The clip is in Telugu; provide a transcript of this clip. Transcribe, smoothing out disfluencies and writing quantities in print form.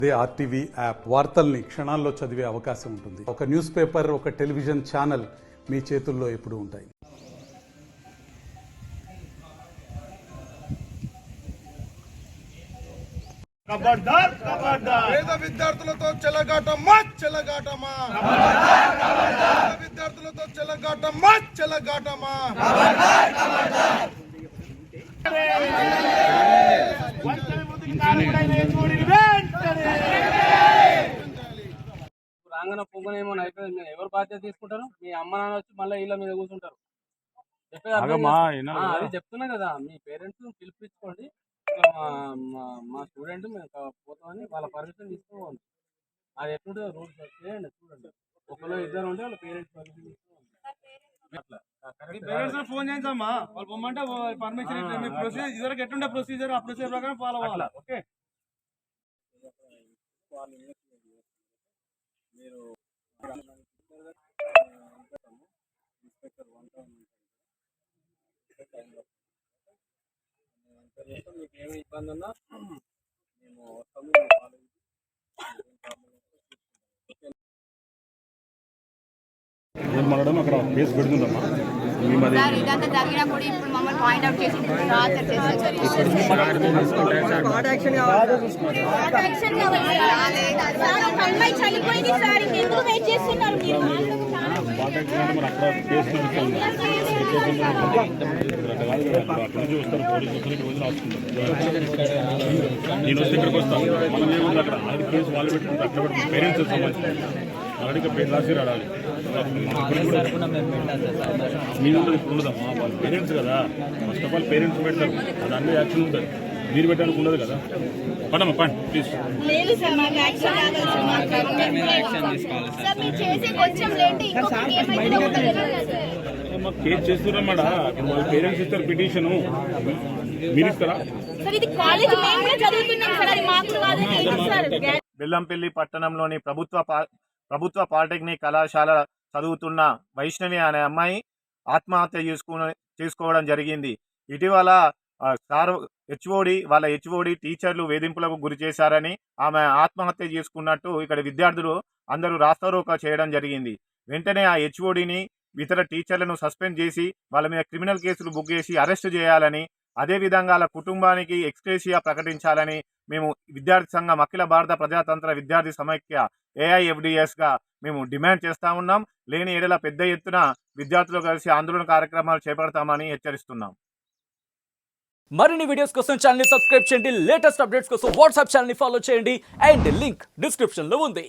అదే ఆర్టీవీ యాప్ వార్తల్ని క్షణాల్లో చదివే అవకాశం ఉంటుంది. ఒక న్యూస్ పేపర్, ఒక టెలివిజన్ ఛానల్ మీ చేతుల్లో ఎప్పుడూ ఉంటాయి. ఖబర్దార్ ఖబర్దార్ పేద విద్యార్థులతో చెలగాటమా చెలగాటమా పేద విద్యార్థులతో చెలగాటమా చెలగాటమా రాంగన పొంగనేమో అయిపోయింది. మీరు ఎవరు బాధ్యత తీసుకుంటారు? మీ అమ్మ నాన్న వచ్చి మళ్ళీ ఇళ్ళ మీద కూర్చుంటారు. అది చెప్తున్నా కదా, మీ పేరెంట్స్ పిలిపించుకోండి. మా స్టూడెంట్ మేము పోతామని వాళ్ళ పర్మిషన్ తీసుకోవాలి. అది ఎట్లుంటుందో రూల్స్ చేయండి, చూడండి. ఒకళ్ళు ఇద్దరు ఉంటే వాళ్ళ పేరెంట్స్ పర్మిషన్ తీసుకోవాలి. పేరెంట్స్ ఫోన్ చేయించమ్మా, వాళ్ళు పొమ్మంటే పర్మిషన్ ప్రొసీజర్ ఇదివరకు ఎట్లుండే ప్రొసీజర్ ఆ ప్రొసీజర్ ప్రకారం ఫాలో అవ్వాలి. ఓకే, మీరు మీకు ఏమి ఇబ్బంది ఉన్నా మేము వస్తాము. మనడం అక్కడ కేసు పెడుతుందమ్మా. ఇదంతా జరిగినా కూడా ఇప్పుడు మమ్మల్ని పాయింట్ అవుట్ చేసి చనిపోయింది సార్, ఇంకెందుకు వెయిట్ చేస్తున్నారు మీరు? మరి అక్కడ కేసు నడుస్తుంది. చూస్తారు పోలీసు వస్తారు, నేను వస్తే ఇక్కడికి వస్తాను. మనం ఏముంది అక్కడ అది కేసు వాళ్ళు పెట్టుకుంటారు. అక్కడ పెట్టి పేరెంట్స్ సంబంధించి అలాగే పేరు రాసి రాడాలి. మీరు ఇప్పుడు ఉండదమ్మా, వాళ్ళు పేరెంట్స్ కదా. ఫస్ట్ ఆఫ్ ఆల్ పేరెంట్స్ పెడతారు, అది అన్ని యాక్షన్ ఉంటుంది. మీరు పెట్టడానికి ఉండదు కదా. పండమ్మా పండి ప్లీజ్. మాకు కేసు చేస్తున్నారన్నమాట. వాళ్ళు పేరెంట్స్ ఇస్తారు పిటిషను, మీరు ఇస్తారా? బెల్లంపల్లి పట్టణంలోని ప్రభుత్వ పాలిటెక్నిక్ కళాశాల చదువుతున్న వైష్ణవి అనే అమ్మాయి ఆత్మహత్య చేసుకోవడం జరిగింది. ఇటీవల వాళ్ళ హెచ్ఓడి టీచర్లు వేధింపులకు గురి చేశారని ఆమె ఆత్మహత్య చేసుకున్నట్టు ఇక్కడ విద్యార్థులు అందరూ రాస్తారోకా చేయడం జరిగింది. వెంటనే ఆ హెచ్ఓడిని ఇతర టీచర్లను సస్పెండ్ చేసి వాళ్ళ మీద క్రిమినల్ కేసులు బుక్ చేసి అరెస్టు చేయాలని, అదేవిధంగా వాళ్ళ కుటుంబానికి ఎక్స్గ్రేషియా ప్రకటించాలని మేము విద్యార్థి సంఘం అఖిల భారత ప్రజాతంత్ర విద్యార్థి సమైక్య AIFDS గా మేము డిమాండ్ చేస్తా ఉన్నాం. లేని ఏడల పెద్ద ఎత్తున విద్యార్థులు కలిసి ఆందోళన కార్యక్రమాలు చేపడతామని హెచ్చరిస్తున్నాం. మరిన్ని వీడియోస్ కోసం ఛానల్ ని సబ్స్క్రైబ్ చేయండి. లేటెస్ట్ అప్డేట్స్ కోసం వాట్సాప్ ఛానల్ ని ఫాలో చేయండి. అండ్ లింక్ డిస్క్రిప్షన్ లో ఉంది.